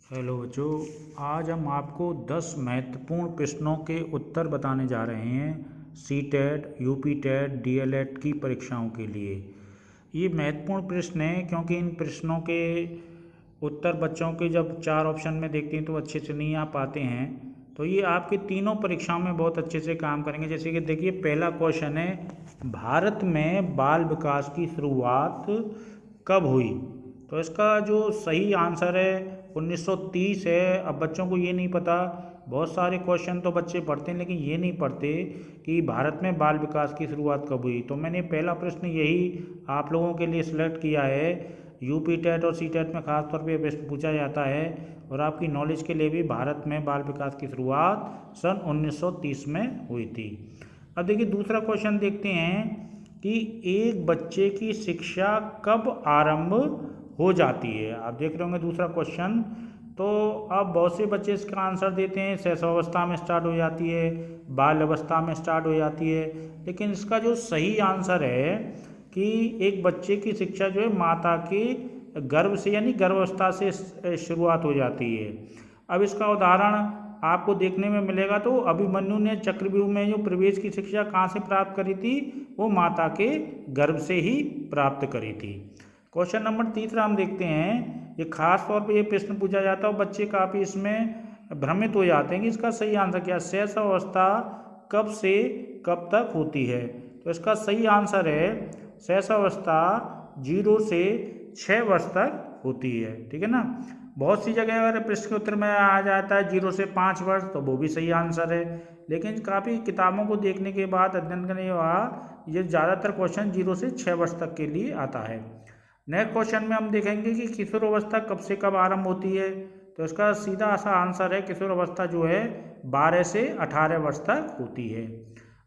Hello बच्चों, आज हम आपको 10 महत्वपूर्ण प्रश्नों के उत्तर बताने जा रहे हैं CTET, UPTET, DElEd की परीक्षाओं के लिए। ये महत्वपूर्ण प्रश्न हैं क्योंकि इन प्रश्नों के उत्तर बच्चों के जब 4 ऑप्शन में देखते हैं तो अच्छे से नहीं आ पाते हैं। तो ये आपकी तीनों परीक्षाओं में बहुत अच्छे से काम करेंगे। जैसे कि देखिए, पहला क्वेश्चन है, भारत में बाल विकास की शुरुआत कब हुई? तो इसका जो सही आंसर है 1930 है। अब बच्चों को ये नहीं पता, बहुत सारे क्वेश्चन तो बच्चे पढ़ते हैं लेकिन ये नहीं पढ़ते कि भारत में बाल विकास की शुरुआत कब हुई। तो मैंने पहला प्रश्न यही आप लोगों के लिए सिलेक्ट किया है। यूपी टेट और सी टेट में खासतौर पे प्रश्न पूछा जाता है और आपकी नॉलेज के लिए भी भारत में बाल विकास की शुरुआत सन 1930 में हुई थी। अब देखिए, दूसरा क्वेश्चन देखते हैं कि एक बच्चे की शिक्षा कब आरंभ हो जाती है। आप देख रहे होंगे दूसरा क्वेश्चन। तो अब बहुत से बच्चे इसका आंसर देते हैं शैशवावस्था में स्टार्ट हो जाती है, बाल अवस्था में स्टार्ट हो जाती है। लेकिन इसका जो सही आंसर है कि एक बच्चे की शिक्षा जो है माता के गर्भ से यानी गर्भावस्था से शुरुआत हो जाती है। अब इसका उदाहरण आपको देखने में मिलेगा। तो अभिमन्यु ने चक्रव्यूह में जो प्रवेश की शिक्षा कहाँ से प्राप्त करी थी? वो माता के गर्भ से ही प्राप्त करी थी। क्वेश्चन नंबर तीसरा हम देखते हैं। ये खास तौर पे ये प्रश्न पूछा जाता है और बच्चे काफ़ी इसमें भ्रमित हो जाते हैं कि इसका सही आंसर क्या है। शैशवावस्था कब से कब तक होती है? तो इसका सही आंसर है शैशवावस्था 0 से 6 वर्ष तक होती है। ठीक है ना। बहुत सी जगह अगर प्रश्न के उत्तर में आ जाता है 0 से 5 वर्ष, तो वो भी सही आंसर है। लेकिन काफ़ी किताबों को देखने के बाद अध्ययन करने के बाद ये ज़्यादातर क्वेश्चन 0 से 6 वर्ष तक के लिए आता है। नेक्स्ट क्वेश्चन में हम देखेंगे कि किशोर अवस्था कब से कब आरंभ होती है। तो इसका सीधा सा आंसर है किशोर अवस्था जो है 12 से 18 वर्ष तक होती है।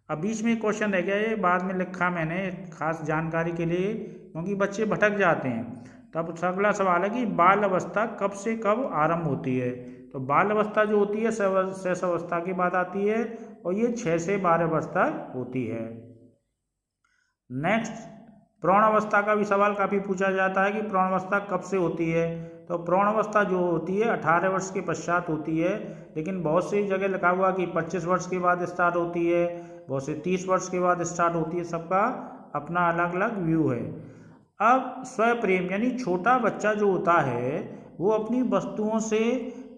अब बीच में क्वेश्चन रह गया, ये बाद में लिखा मैंने खास जानकारी के लिए क्योंकि बच्चे भटक जाते हैं। तब अगला सवाल है कि बाल अवस्था कब से कब आरंभ होती है। तो बाल अवस्था जो होती है शैशवावस्था की बात आती है और ये 6 से 12 वर्ष तक होती है। नेक्स्ट, प्रौढ़ अवस्था का भी सवाल काफ़ी पूछा जाता है कि प्रौढ़ अवस्था कब से होती है। तो प्रौढ़ अवस्था जो होती है 18 वर्ष के पश्चात होती है। लेकिन बहुत सी जगह लिखा हुआ कि 25 वर्ष के बाद स्टार्ट होती है, बहुत से 30 वर्ष के बाद स्टार्ट होती है। सबका अपना अलग अलग व्यू है। अब स्वप्रेम यानी छोटा बच्चा जो होता है वो अपनी वस्तुओं से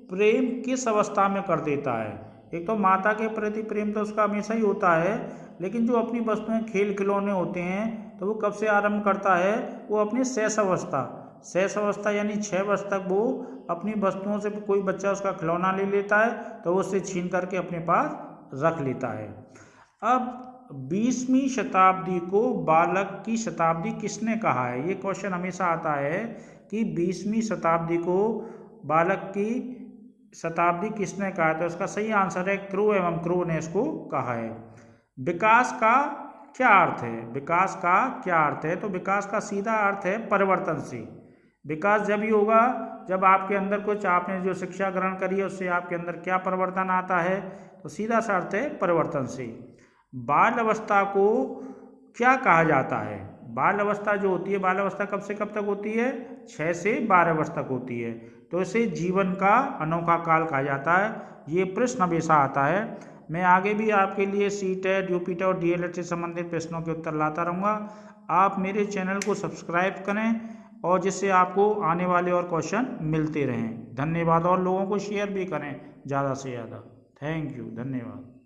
प्रेम किस अवस्था में कर देता है? एक तो माता के प्रति प्रेम तो उसका हमेशा ही होता है, लेकिन जो अपनी वस्तुएं खेल खिलौने होते हैं तो वो कब से आरंभ करता है? वो अपनी शैशवावस्था यानी 6 वर्ष तक वो अपनी वस्तुओं से, कोई बच्चा उसका खिलौना ले लेता है तो वो उससे छीन करके अपने पास रख लेता है। अब 20वीं शताब्दी को बालक की शताब्दी किसने कहा है? ये क्वेश्चन हमेशा आता है कि 20वीं शताब्दी को बालक की शताब्दी किसने कहा है। तो इसका सही आंसर है क्रो एवं क्रो ने इसको कहा है। विकास का क्या अर्थ है? विकास का क्या अर्थ है? तो विकास का सीधा अर्थ है परिवर्तन से। विकास जब ही होगा जब आपके अंदर कुछ, आपने जो शिक्षा ग्रहण करी है उससे आपके अंदर क्या परिवर्तन आता है। तो सीधा सा अर्थ है परिवर्तन से। बाल अवस्था को क्या कहा जाता है? बाल अवस्था जो होती है, बाल अवस्था कब से कब तक होती है? 6 से 12 वर्ष तक होती है। तो इसे जीवन का अनोखा काल कहा जाता है। ये प्रश्न हमेशा आता है। मैं आगे भी आपके लिए सी टेट, यूपी टेट और डीएलएड से संबंधित प्रश्नों के उत्तर लाता रहूँगा। आप मेरे चैनल को सब्सक्राइब करें और जिससे आपको आने वाले और क्वेश्चन मिलते रहें। धन्यवाद। और लोगों को शेयर भी करें ज़्यादा से ज़्यादा। थैंक यू, धन्यवाद।